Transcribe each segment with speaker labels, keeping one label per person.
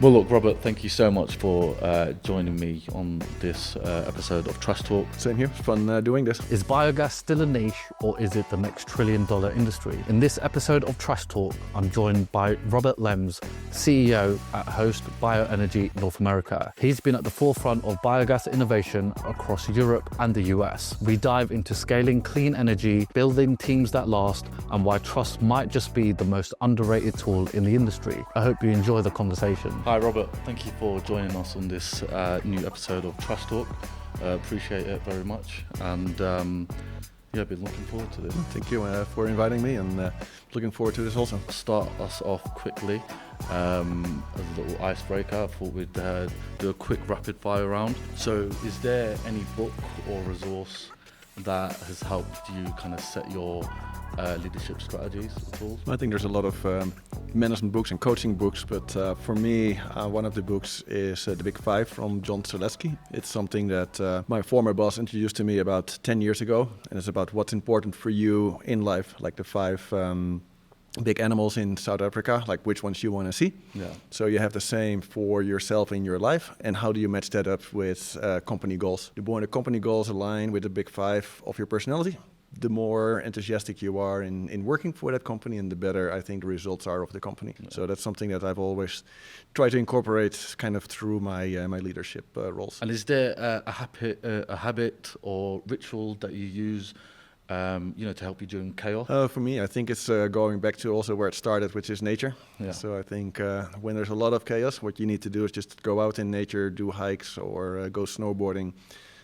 Speaker 1: Well, look, Robert, thank you so much for joining me on this episode of Trust Talk.
Speaker 2: Same here. It's fun doing this.
Speaker 3: Is biogas still a niche, or is it the next trillion-dollar industry? In this episode of Trust Talk, I'm joined by Robert Lems, CEO at Host Bioenergy North America. He's been at the forefront of biogas innovation across Europe and the US. We dive into scaling clean energy, building teams that last, and why trust might just be the most underrated tool in the industry. I hope you enjoy the conversation.
Speaker 1: Hi, Robert. Thank you for joining us on this new episode of Trust Talk. Appreciate it very much, and been looking forward to this.
Speaker 2: Thank you for inviting me, and looking forward to this also.
Speaker 1: Start us off quickly as a little icebreaker. I thought we'd do a quick rapid fire round. So, is there any book or resource that has helped you kind of set your leadership strategies at all?
Speaker 2: I think there's a lot of management books and coaching books, but for me, one of the books is The Big Five from John Strelecky. It's something that my former boss introduced to me about 10 years ago, and it's about what's important for you in life, like the five big animals in South Africa, like which ones you want to see.
Speaker 1: Yeah.
Speaker 2: So you have the same for yourself in your life, and how do you match that up with company goals? The more the company goals align with the big five of your personality, the more enthusiastic you are in working for that company, and the better I think the results are of the company. Yeah. So that's something that I've always tried to incorporate kind of through my my leadership roles.
Speaker 1: And is there a habit or ritual that you use to help you during chaos?
Speaker 2: For me, I think it's going back to also where it started, which is nature.
Speaker 1: Yeah.
Speaker 2: So I think when there's a lot of chaos, what you need to do is just go out in nature, do hikes, or go snowboarding,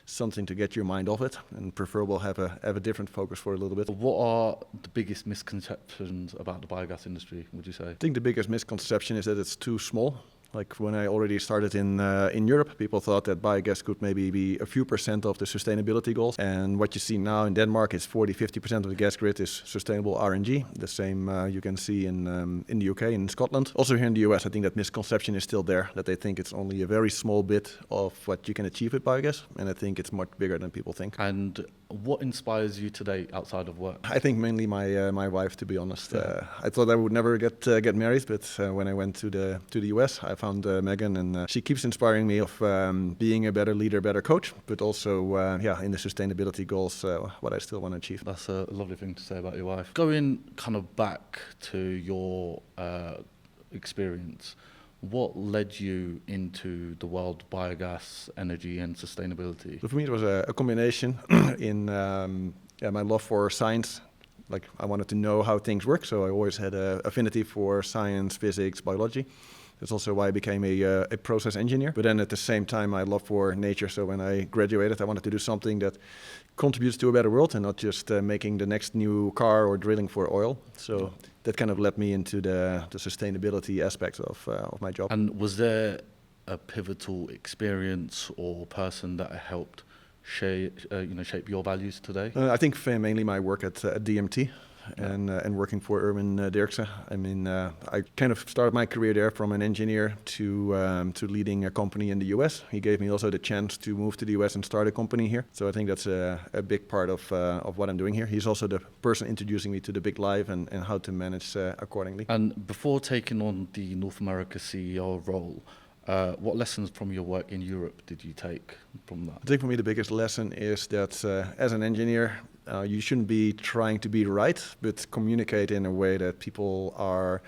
Speaker 2: something to get your mind off it, and preferable have a different focus for a little bit.
Speaker 1: What are the biggest misconceptions about the biogas industry, would you say?
Speaker 2: I think the biggest misconception is that it's too small. Like when I already started in Europe, people thought that biogas could maybe be a few percent of the sustainability goals. And what you see now in Denmark is 40-50% of the gas grid is sustainable RNG. The same you can see in the UK and in Scotland. Also here in the US, I think that misconception is still there, that they think it's only a very small bit of what you can achieve with biogas. And I think it's much bigger than people think.
Speaker 1: And what inspires you today outside of work?
Speaker 2: I think mainly my wife, to be honest. I thought I would never get married, but when I went to the US, I found Megan, and she keeps inspiring me of being a better leader, better coach, but also in the sustainability goals, what I still want to achieve.
Speaker 1: That's a lovely thing to say about your wife. Going kind of back to your experience, what led you into the world of biogas, energy and sustainability?
Speaker 2: So for me, it was a combination in my love for science. Like I wanted to know how things work, so I always had an affinity for science, physics, biology. That's also why I became a process engineer. But then at the same time, my love for nature. So when I graduated, I wanted to do something that contributes to a better world, and not just making the next new car or drilling for oil. So that kind of led me into the sustainability aspects of my job.
Speaker 1: And was there a pivotal experience or person that helped shape your values today?
Speaker 2: I think mainly my work at DMT. And working for Erwin Dirksen. I mean, I kind of started my career there from an engineer to leading a company in the US. He gave me also the chance to move to the US and start a company here. So I think that's a big part of what I'm doing here. He's also the person introducing me to the big life and how to manage accordingly.
Speaker 1: And before taking on the North America CEO role, what lessons from your work in Europe did you take from that?
Speaker 2: I think for me the biggest lesson is that as an engineer, you shouldn't be trying to be right, but communicate in a way that people are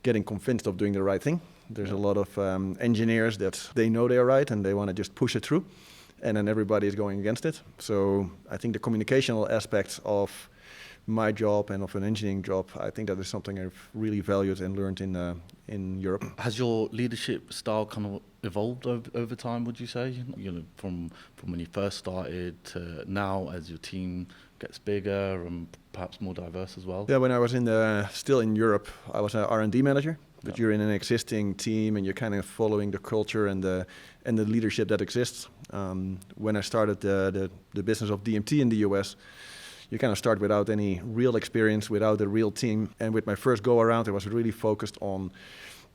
Speaker 2: getting convinced of doing the right thing. There's a lot of engineers that they know they're right and they want to just push it through, and then everybody is going against it. So I think the communicational aspects of my job and of an engineering job, I think that is something I've really valued and learned in Europe.
Speaker 1: Has your leadership style kind of evolved over time, would you say? From when you first started to now as your team gets bigger and perhaps more diverse as well?
Speaker 2: Yeah, when I was still in Europe, I was an R&D manager, but you're in an existing team and you're kind of following the culture and the leadership that exists. When I started the business of DMT in the US, you kind of start without any real experience, without a real team. And with my first go around, I was really focused on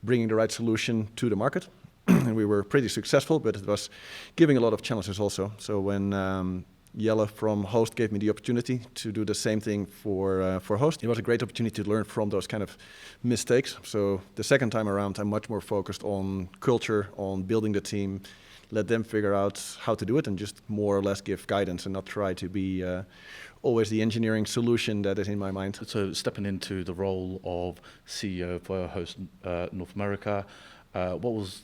Speaker 2: bringing the right solution to the market. And we were pretty successful, but it was giving a lot of challenges also. So when Jelle from Host gave me the opportunity to do the same thing for Host. It was a great opportunity to learn from those kind of mistakes. So the second time around, I'm much more focused on culture, on building the team, let them figure out how to do it, and just more or less give guidance and not try to be always the engineering solution that is in my mind.
Speaker 1: So stepping into the role of CEO for Host North America, what was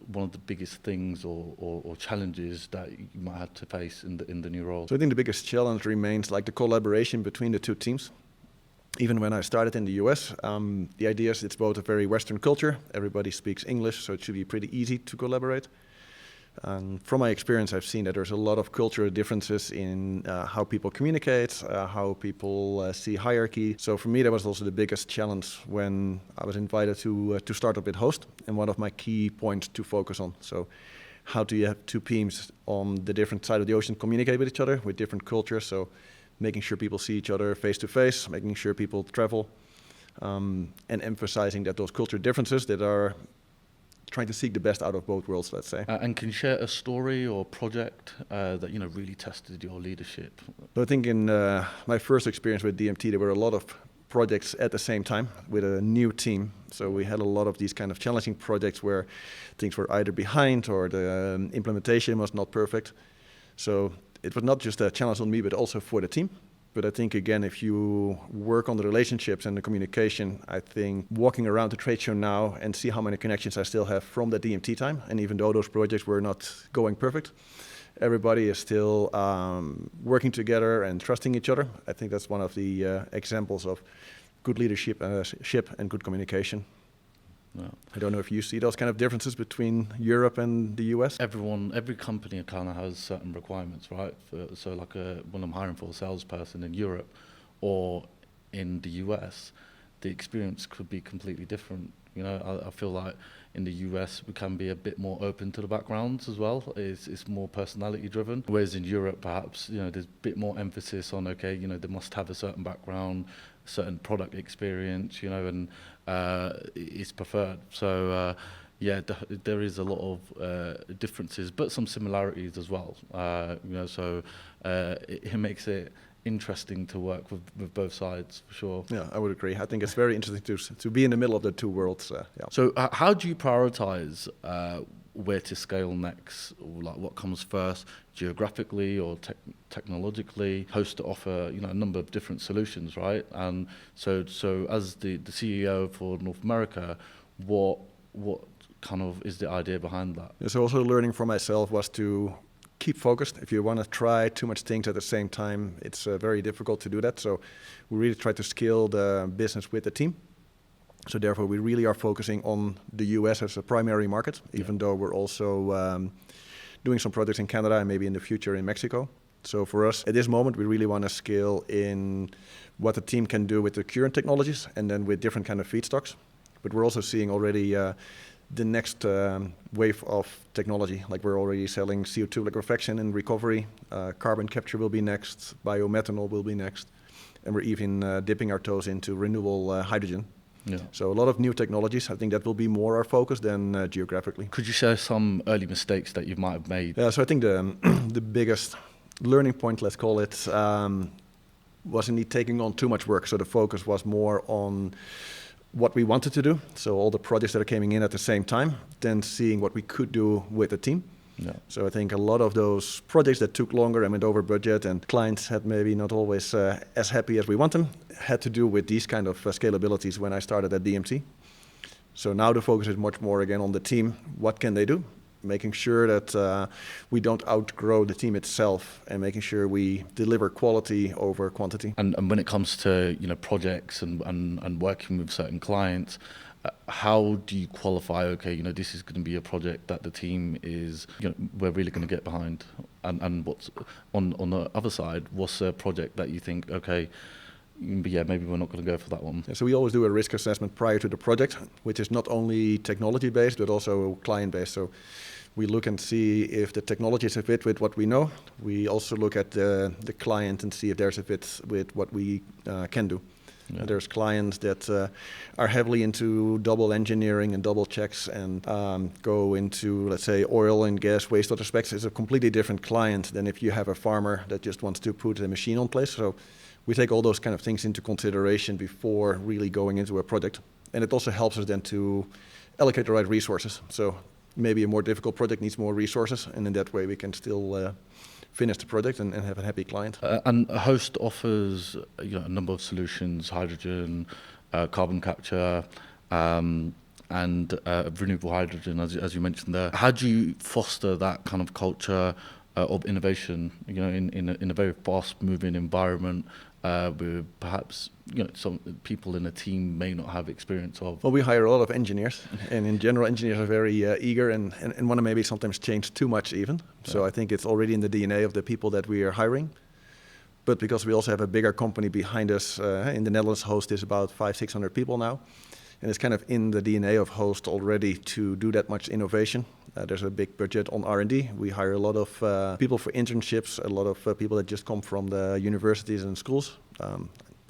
Speaker 1: one of the biggest things or challenges that you might have to face in the new role?
Speaker 2: So I think the biggest challenge remains like the collaboration between the two teams. Even when I started in the US, the idea is it's both a very Western culture. Everybody speaks English, so it should be pretty easy to collaborate. From my experience, I've seen that there's a lot of cultural differences in how people communicate, how people see hierarchy. So for me, that was also the biggest challenge when I was invited to start up with Host, and one of my key points to focus on. So how do you have two teams on the different side of the ocean communicate with each other with different cultures? So making sure people see each other face to face, making sure people travel, and emphasizing that those cultural differences that are trying to seek the best out of both worlds, let's say.
Speaker 1: And can you share a story or project that really tested your leadership?
Speaker 2: So I think in my first experience with DMT, there were a lot of projects at the same time with a new team. So we had a lot of these kind of challenging projects where things were either behind or the implementation was not perfect. So it was not just a challenge on me, but also for the team. But I think, again, if you work on the relationships and the communication, I think walking around the trade show now and see how many connections I still have from the DMT time, and even though those projects were not going perfect, everybody is still working together and trusting each other. I think that's one of the examples of good leadership and good communication.
Speaker 1: Yeah.
Speaker 2: I don't know if you see those kind of differences between Europe and the US.
Speaker 1: Every company kind of has certain requirements, right? So like when I'm hiring for a salesperson in Europe or in the US, the experience could be completely different. I feel like in the US we can be a bit more open to the backgrounds as well. It's more personality driven. Whereas in Europe, perhaps there's a bit more emphasis on they must have a certain background, certain product experience, and it's preferred. So there is a lot of differences, but some similarities as well. So it makes it interesting to work with both sides for sure.
Speaker 2: Yeah, I would agree. I think it's very interesting to be in the middle of the two worlds. Yeah.
Speaker 1: So how do you prioritize where to scale next, or like what comes first, geographically or technologically? Host to offer a number of different solutions, right? And so as the CEO for North America, what kind of is the idea behind that?
Speaker 2: So also learning from myself was to keep focused. If you want to try too much things at the same time, it's very difficult to do that. So we really try to scale the business with the team. So therefore, we really are focusing on the US as a primary market, even though we're also doing some projects in Canada and maybe in the future in Mexico. So for us, at this moment, we really want to scale in what the team can do with the current technologies and then with different kind of feedstocks. But we're also seeing already the next wave of technology. Like we're already selling CO2 liquefaction and recovery. Carbon capture will be next. Biomethanol will be next. And we're even dipping our toes into renewable hydrogen. Yeah. So a lot of new technologies. I think that will be more our focus than geographically.
Speaker 1: Could you share some early mistakes that you might have made?
Speaker 2: Yeah, so I think the biggest learning point, let's call it, was indeed taking on too much work. So the focus was more on what we wanted to do. So all the projects that are coming in at the same time, then seeing what we could do with the team. Yeah. So I think a lot of those projects that took longer and went over budget and clients had maybe not always as happy as we want them had to do with these kind of scalabilities when I started at DMT. So now the focus is much more again on the team. What can they do? Making sure that we don't outgrow the team itself and making sure we deliver quality over quantity.
Speaker 1: And when it comes to projects and working with certain clients, how do you qualify, this is going to be a project that the team is, we're really going to get behind? And what's on the other side, what's a project that you think, maybe we're not going to go for that one?
Speaker 2: Yeah, so we always do a risk assessment prior to the project, which is not only technology-based, but also client-based. So we look and see if the technology is a fit with what we know. We also look at the client and see if there's a fit with what we can do.
Speaker 1: Yeah.
Speaker 2: There's clients that are heavily into double engineering and double checks and go into, let's say, oil and gas wastewater specs. It's a completely different client than if you have a farmer that just wants to put a machine on place. So we take all those kind of things into consideration before really going into a project. And it also helps us then to allocate the right resources. So maybe a more difficult project needs more resources, and in that way we can still finish the project and have a happy client.
Speaker 1: And Host offers a number of solutions: hydrogen, carbon capture, and renewable hydrogen, as you mentioned there. How do you foster that kind of culture of innovation? In a very fast-moving environment, with perhaps some people in a team may not have experience of.
Speaker 2: Well, we hire a lot of engineers, and in general, engineers are very eager and want to maybe sometimes change too much even. Yeah. So I think it's already in the DNA of the people that we are hiring. But because we also have a bigger company behind us, in the Netherlands, Host is about 500-600 people now. And it's kind of in the DNA of Host already to do that much innovation. There's a big budget on R&D. We hire a lot of people for internships, a lot of people that just come from the universities and schools.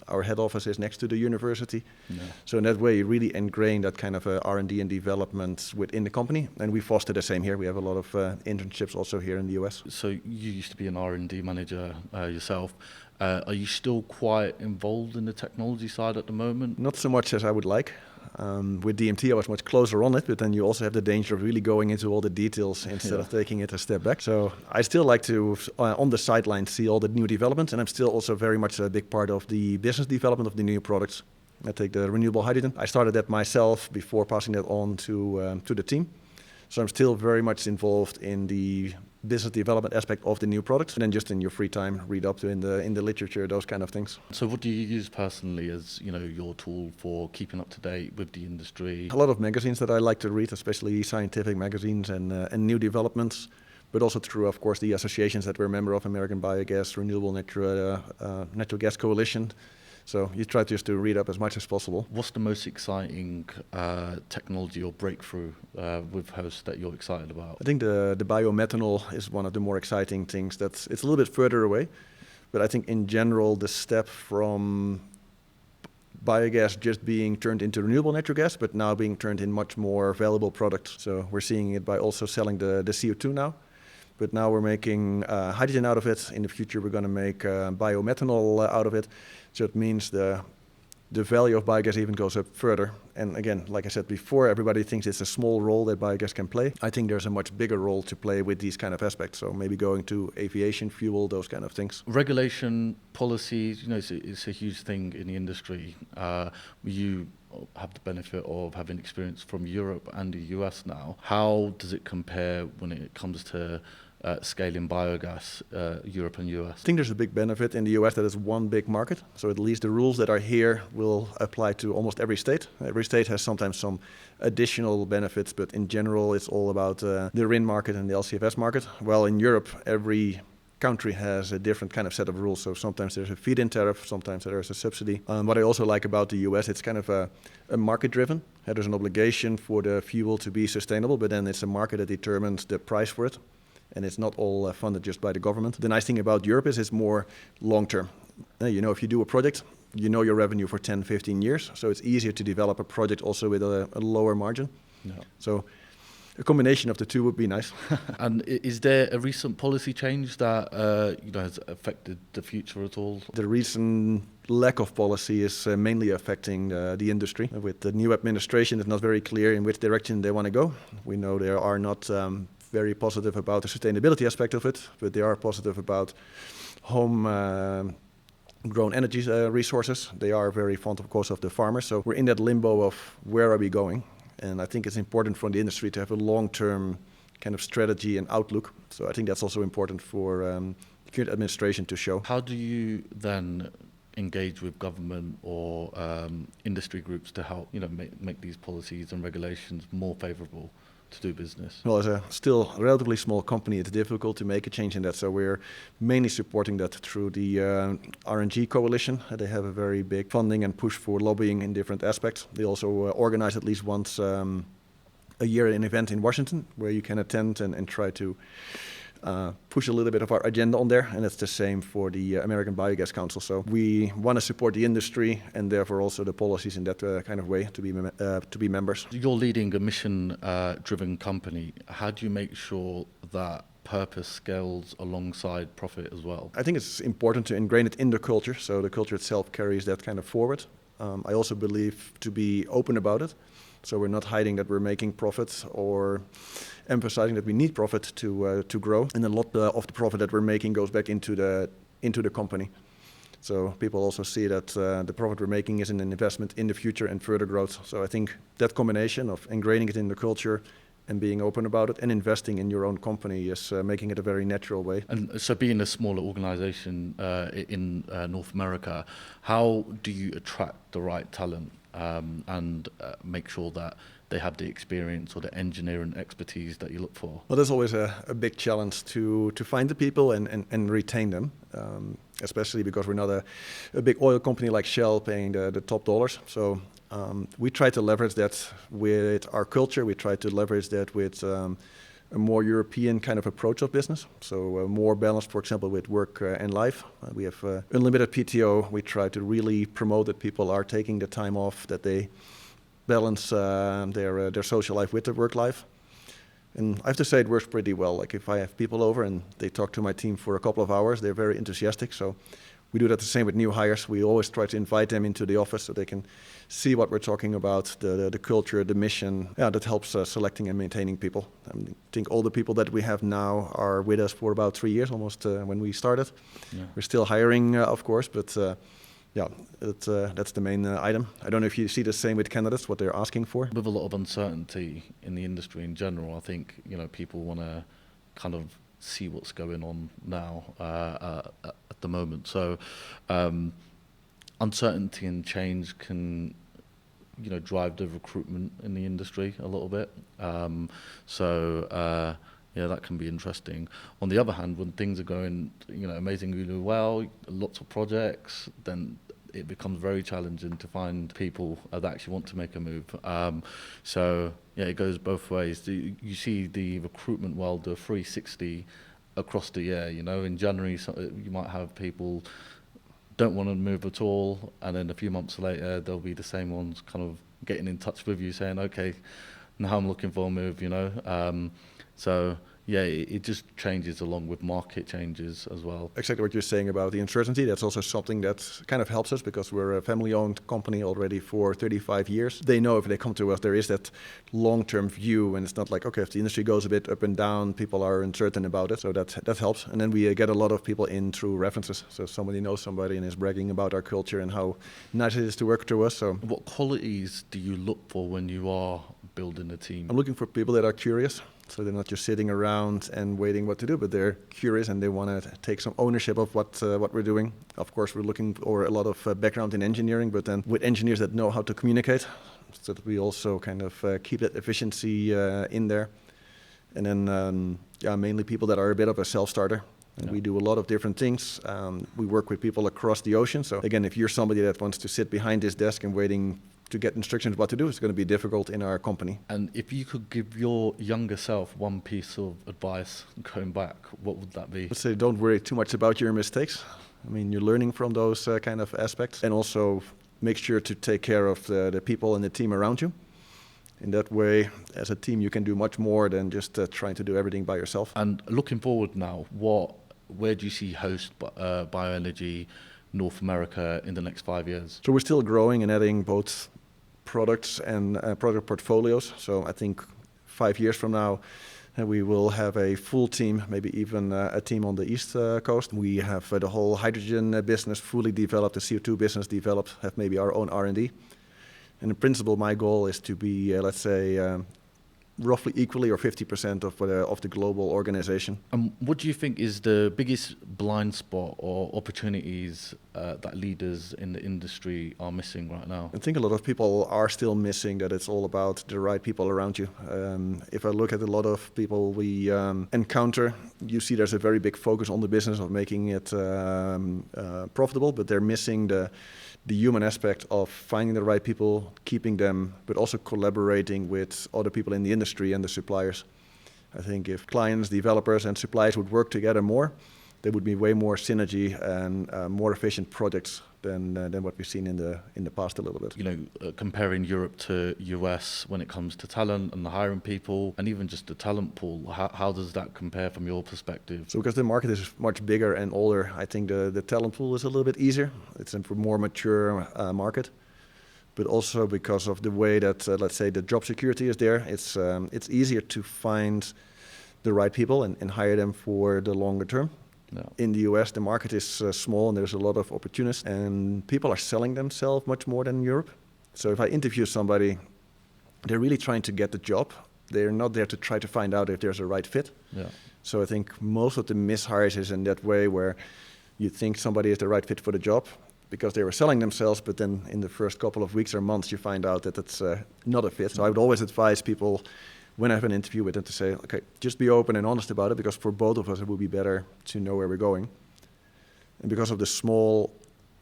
Speaker 2: Our head office is next to the university. Yeah. So in that way, you really ingrain that kind of R&D and development within the company. And we foster the same here. We have a lot of internships also here in the US.
Speaker 1: So you used to be an R&D manager yourself. Are you still quite involved in the technology side at the moment?
Speaker 2: Not so much as I would like. With DMT, I was much closer on it, but then you also have the danger of really going into all the details instead of taking it a step back. So I still like to, on the sidelines, see all the new developments, and I'm still also very much a big part of the business development of the new products. I take the renewable hydrogen. I started that myself before passing that on to the team. So I'm still very much involved in the business development aspect of the new products, and then just in your free time read up to in the literature, those kind of things.
Speaker 1: So what do you use personally as your tool for keeping up to date with the industry?
Speaker 2: A lot of magazines that I like to read, especially scientific magazines and new developments, but also through, of course, the associations that we're a member of: American Biogas, Renewable Natural Gas Coalition. So you try just to read up as much as possible.
Speaker 1: What's the most exciting technology or breakthrough with Host that you're excited about?
Speaker 2: I think the biomethanol is one of the more exciting things. It's a little bit further away, but I think in general the step from biogas just being turned into renewable natural gas, but now being turned in much more valuable products. So we're seeing it by also selling the CO2 now. But now we're making hydrogen out of it. In the future, we're going to make biomethanol out of it. So it means the value of biogas even goes up further. And again, like I said before, everybody thinks it's a small role that biogas can play. I think there's a much bigger role to play with these kind of aspects. So maybe going to aviation fuel, those kind of things.
Speaker 1: Regulation, policies, it's a huge thing in the industry. You have the benefit of having experience from Europe and the US now. How does it compare when it comes to scaling biogas, Europe and US?
Speaker 2: I think there's a big benefit in the US that it's one big market. So at least the rules that are here will apply to almost every state. Every state has sometimes some additional benefits, but in general it's all about the RIN market and the LCFS market. Well, in Europe, every country has a different kind of set of rules. So sometimes there's a feed-in tariff, sometimes there's a subsidy. What I also like about the US, it's kind of a market-driven. There's an obligation for the fuel to be sustainable, but then it's a market that determines the price for it. And it's not all funded just by the government. The nice thing about Europe is it's more long-term. If you do a project, your revenue for 10, 15 years. So it's easier to develop a project also with a lower margin. Yeah. So a combination of the two would be nice.
Speaker 1: And is there a recent policy change that has affected the future at all?
Speaker 2: The recent lack of policy is mainly affecting the industry. With the new administration, it's not very clear in which direction they want to go. We know they are not very positive about the sustainability aspect of it, but they are positive about home grown energy resources. They are very fond, of course, of the farmers. So we're in that limbo of where are we going? And I think it's important for the industry to have a long-term kind of strategy and outlook. So I think that's also important for current administration to show.
Speaker 1: How do you then engage with government or industry groups to help make these policies and regulations more favourable to do business?
Speaker 2: Well, as a still relatively small company, it's difficult to make a change in that. So we're mainly supporting that through the RNG coalition. They have a very big funding and push for lobbying in different aspects. They also organize at least once a year an event in Washington where you can attend and try to push a little bit of our agenda on there, and it's the same for the American Biogas Council. So we want to support the industry and therefore also the policies in that kind of way to be members.
Speaker 1: You're leading a mission-driven company. How do you make sure that purpose scales alongside profit as well?
Speaker 2: I think it's important to ingrain it in the culture, so the culture itself carries that kind of forward. I also believe to be open about it, so we're not hiding that we're making profits or emphasizing that we need profit to grow, and a lot of the profit that we're making goes back into the company. So people also see that the profit we're making is an investment in the future and further growth. So I think that combination of ingraining it in the culture and being open about it and investing in your own company is making it a very natural way.
Speaker 1: And so being a smaller organization in North America, how do you attract the right talent and make sure that they have the experience or the engineering expertise that you look for?
Speaker 2: Well, there's always a big challenge to find the people and retain them, especially because we're not a big oil company like Shell paying the top dollars. So we try to leverage that with our culture. We try to leverage that with a more European kind of approach of business. So more balanced, for example, with work and life. We have unlimited PTO. We try to really promote that people are taking the time off, that they balance their social life with their work life. And I have to say it works pretty well. Like if I have people over and they talk to my team for a couple of hours, they're very enthusiastic. So we do that the same with new hires. We always try to invite them into the office so they can see what we're talking about, the culture, the mission. Yeah, that helps selecting and maintaining people. I think all the people that we have now are with us for about 3 years, almost when we started. Yeah. We're still hiring, of course, but yeah, that's the main item. I don't know if you see the same with candidates, what they're asking for.
Speaker 1: With a lot of uncertainty in the industry in general, I think people want to kind of see what's going on now at the moment. So uncertainty and change can drive the recruitment in the industry a little bit. Yeah, that can be interesting. On the other hand, when things are going, amazingly well, lots of projects, then it becomes very challenging to find people that actually want to make a move. So yeah, it goes both ways. You see the recruitment world, the 360 across the year. In January, you might have people don't want to move at all, and then a few months later, there'll be the same ones kind of getting in touch with you saying, okay, now I'm looking for a move, So yeah, it just changes along with market changes as well.
Speaker 2: Exactly what you're saying about the uncertainty. That's also something that kind of helps us because we're a family-owned company already for 35 years. They know if they come to us, there is that long-term view, and it's not like, okay, if the industry goes a bit up and down, people are uncertain about it. So that helps. And then we get a lot of people in through references. So somebody knows somebody and is bragging about our culture and how nice it is to work through us. So
Speaker 1: what qualities do you look for when you are building a team?
Speaker 2: I'm looking for people that are curious. So they're not just sitting around and waiting what to do, but they're curious and they want to take some ownership of what we're doing. Of course, we're looking for a lot of background in engineering, but then with engineers that know how to communicate, so that we also kind of keep that efficiency in there. And then, mainly people that are a bit of a self-starter. And we do a lot of different things. We work with people across the ocean. So again, if you're somebody that wants to sit behind this desk and waiting to get instructions what to do, it's going to be difficult in our company.
Speaker 1: And if you could give your younger self one piece of advice going back, what would that be?
Speaker 2: I'd say don't worry too much about your mistakes. I mean, you're learning from those kind of aspects. And also make sure to take care of the people and the team around you. In that way, as a team, you can do much more than just trying to do everything by yourself.
Speaker 1: And looking forward now, where do you see Host Bioenergy North America in the next 5 years?
Speaker 2: So we're still growing and adding both products and product portfolios. So I think 5 years from now, we will have a full team, maybe even a team on the East Coast. We have the whole hydrogen business fully developed, the CO2 business developed, have maybe our own R&D. And in principle, my goal is to be, let's say, roughly equally or 50% of the global organization.
Speaker 1: What do you think is the biggest blind spot or opportunities that leaders in the industry are missing right now?
Speaker 2: I think a lot of people are still missing that it's all about the right people around you. If I look at a lot of people we encounter, you see there's a very big focus on the business of making it profitable, but they're missing the human aspect of finding the right people, keeping them, but also collaborating with other people in the industry and the suppliers. I think if clients, developers, and suppliers would work together more, there would be way more synergy and more efficient projects than what we've seen in the past a little bit.
Speaker 1: Comparing Europe to US when it comes to talent and hiring people, and even just the talent pool, how does that compare from your perspective?
Speaker 2: So because the market is much bigger and older, I think the talent pool is a little bit easier. It's a more mature market. But also because of the way that, let's say, the job security is there, it's easier to find the right people and hire them for the longer term.
Speaker 1: No.
Speaker 2: In the US, the market is small and there's a lot of opportunists, and people are selling themselves much more than in Europe. So if I interview somebody, they're really trying to get the job. They're not there to try to find out if there's a right fit.
Speaker 1: Yeah.
Speaker 2: So I think most of the mishires is in that way where you think somebody is the right fit for the job because they were selling themselves, but then in the first couple of weeks or months you find out that it's not a fit. So I would always advise people when I have an interview with them to say, okay, just be open and honest about it, because for both of us it would be better to know where we're going. And because of the small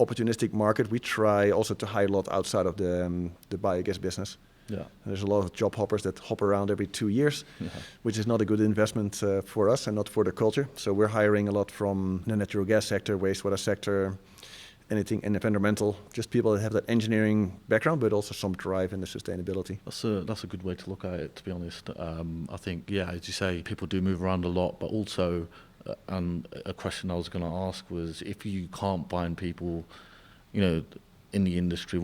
Speaker 2: opportunistic market, we try also to hire a lot outside of the biogas business.
Speaker 1: Yeah.
Speaker 2: And there's a lot of job hoppers that hop around every 2 years, which is not a good investment for us and not for the culture. So we're hiring a lot from the natural gas sector, wastewater sector, anything in environmental, just people that have that engineering background, but also some drive in the sustainability.
Speaker 1: That's a good way to look at it, to be honest. I think, yeah, as you say, people do move around a lot, but also, and a question I was going to ask was, if you can't find people, in the industry,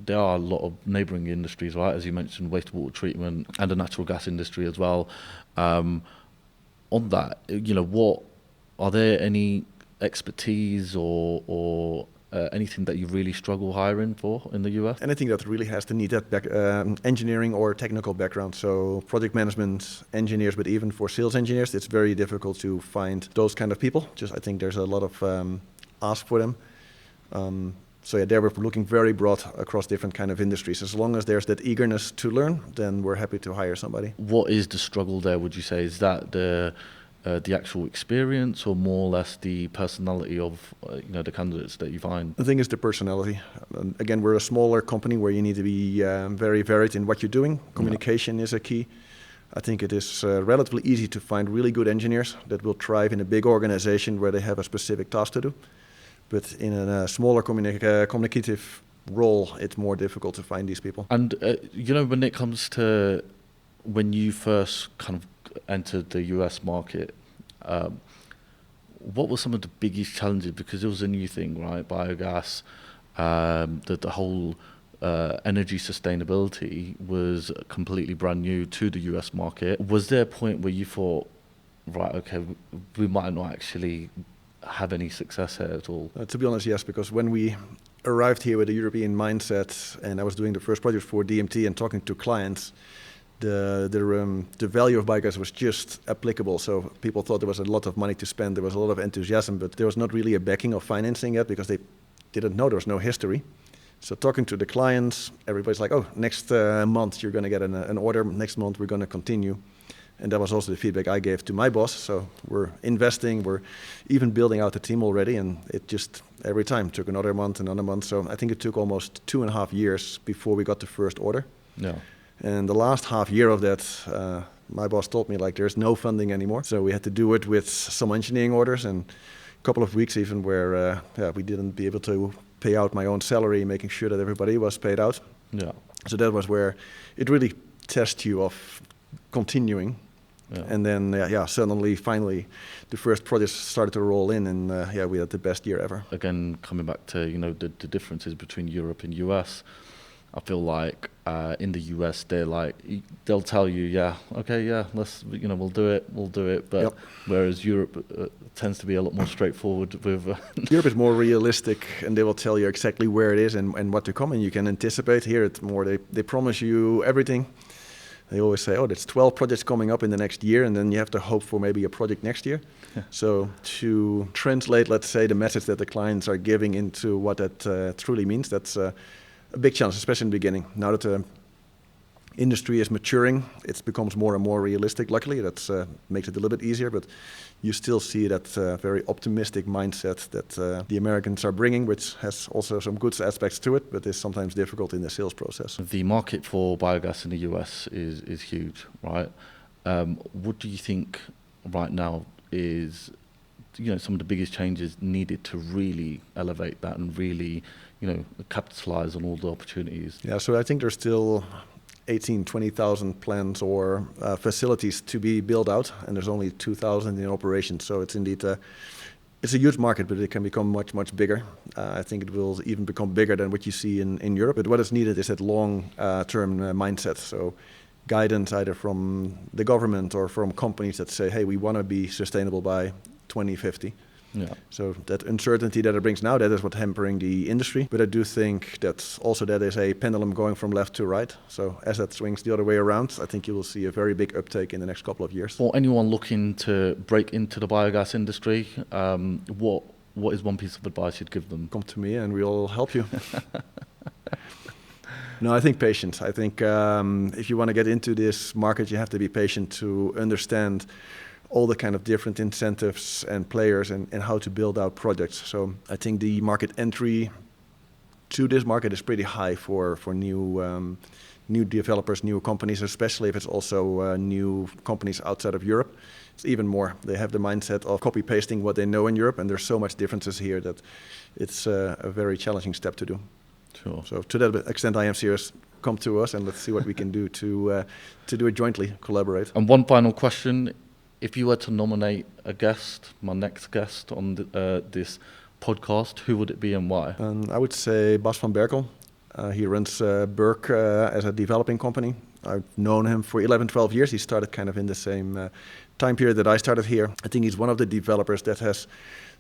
Speaker 1: there are a lot of neighbouring industries, right? As you mentioned, wastewater treatment and the natural gas industry as well. On that, what are there any expertise or anything that you really struggle hiring for in the US?
Speaker 2: Anything that really has to need that engineering or technical background. So project management engineers, but even for sales engineers, it's very difficult to find those kind of people. I think there's a lot of ask for them. So yeah, there we're looking very broad across different kind of industries. As long as there's that eagerness to learn, then we're happy to hire somebody.
Speaker 1: What is the struggle there, would you say? Is that the actual experience, or more or less the personality of the candidates that you find?
Speaker 2: The thing is the personality. Again, we're a smaller company where you need to be very varied in what you're doing. Communication is a key. I think it is relatively easy to find really good engineers that will thrive in a big organization where they have a specific task to do. But in a smaller communicative role, it's more difficult to find these people.
Speaker 1: And, when it comes to when you first kind of entered the US market, what were some of the biggest challenges? Because it was a new thing, right? Biogas, the whole energy sustainability was completely brand new to the US market. Was there a point where you thought, right, okay, we might not actually have any success here at all?
Speaker 2: To be honest, yes, because when we arrived here with a European mindset, and I was doing the first project for DMT and talking to clients, the value of biogas was just applicable. So people thought there was a lot of money to spend, there was a lot of enthusiasm, but there was not really a backing of financing yet because they didn't know, there was no history. So talking to the clients, everybody's like, oh, next month you're going to get an order, next month we're going to continue. And that was also the feedback I gave to my boss. So we're investing, we're even building out the team already, and it just every time took another month. So I think it took almost 2.5 years before we got the first order.
Speaker 1: Yeah.
Speaker 2: And the last half year of that, my boss told me there's no funding anymore. So we had to do it with some engineering orders, and a couple of weeks even where we didn't be able to pay out my own salary, making sure that everybody was paid out.
Speaker 1: Yeah.
Speaker 2: So that was where it really tests you of continuing. Yeah. And then, suddenly, finally, the first projects started to roll in, and we had the best year ever.
Speaker 1: Again, coming back to the differences between Europe and US, I feel like in the US they'll tell you, let's we'll do it. But whereas Europe tends to be a lot more straightforward with.
Speaker 2: Europe is more realistic, and they will tell you exactly where it is and what to come, and you can anticipate. Here, it's more they promise you everything. They always say, there's 12 projects coming up in the next year, and then you have to hope for maybe a project next year. Yeah. So to translate, let's say, the message that the clients are giving into what that truly means, that's a big challenge, especially in the beginning. Now that the industry is maturing, it becomes more and more realistic. Luckily, that makes it a little bit easier, but you still see that very optimistic mindset that the Americans are bringing, which has also some good aspects to it, but is sometimes difficult in the sales process.
Speaker 1: The market for biogas in the US is huge, right? What do you think right now is, some of the biggest changes needed to really elevate that and really, capitalize on all the opportunities?
Speaker 2: Yeah, so I think there's still 20,000 plants or facilities to be built out, and there's only 2,000 in operation. So it's indeed it's a huge market, but it can become much, much bigger. I think it will even become bigger than what you see in Europe. But what is needed is that long-term mindset. So guidance either from the government or from companies that say, hey, we want to be sustainable by 2050.
Speaker 1: Yeah.
Speaker 2: So that uncertainty that it brings now, that is what's hampering the industry. But I do think that is a pendulum going from left to right. So as that swings the other way around, I think you will see a very big uptake in the next couple of years.
Speaker 1: For anyone looking to break into the biogas industry, what is one piece of advice you'd give them?
Speaker 2: Come to me and we'll help you. No, I think patience. I think if you want to get into this market, you have to be patient to understand all the kind of different incentives and players and how to build out projects. So I think the market entry to this market is pretty high for new developers, new companies, especially if it's also new companies outside of Europe. It's even more. They have the mindset of copy-pasting what they know in Europe, and there's so much differences here that it's a very challenging step to do.
Speaker 1: Sure.
Speaker 2: So to that extent, I am serious. Come to us and let's see what we can do to do it jointly, collaborate.
Speaker 1: And one final question. If you were to nominate a guest, my next guest on this podcast, who would it be and why?
Speaker 2: I would say Bas van Berkel. He runs Burke as a developing company. I've known him for 11, 12 years. He started kind of in the same time period that I started here. I think he's one of the developers that has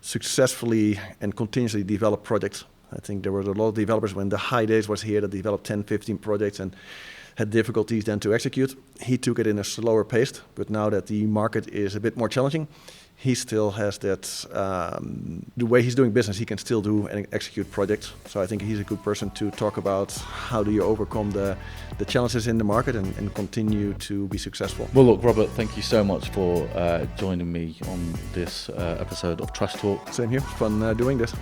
Speaker 2: successfully and continuously developed projects. I think there were a lot of developers when the high days was here that developed 10, 15 projects and had difficulties then to execute. He took it in a slower pace, but now that the market is a bit more challenging, he still has that, the way he's doing business, he can still do and execute projects. So I think he's a good person to talk about how do you overcome the challenges in the market and continue to be successful.
Speaker 1: Well, look, Robert, thank you so much for joining me on this episode of Trash Talk.
Speaker 2: Same here, fun doing this.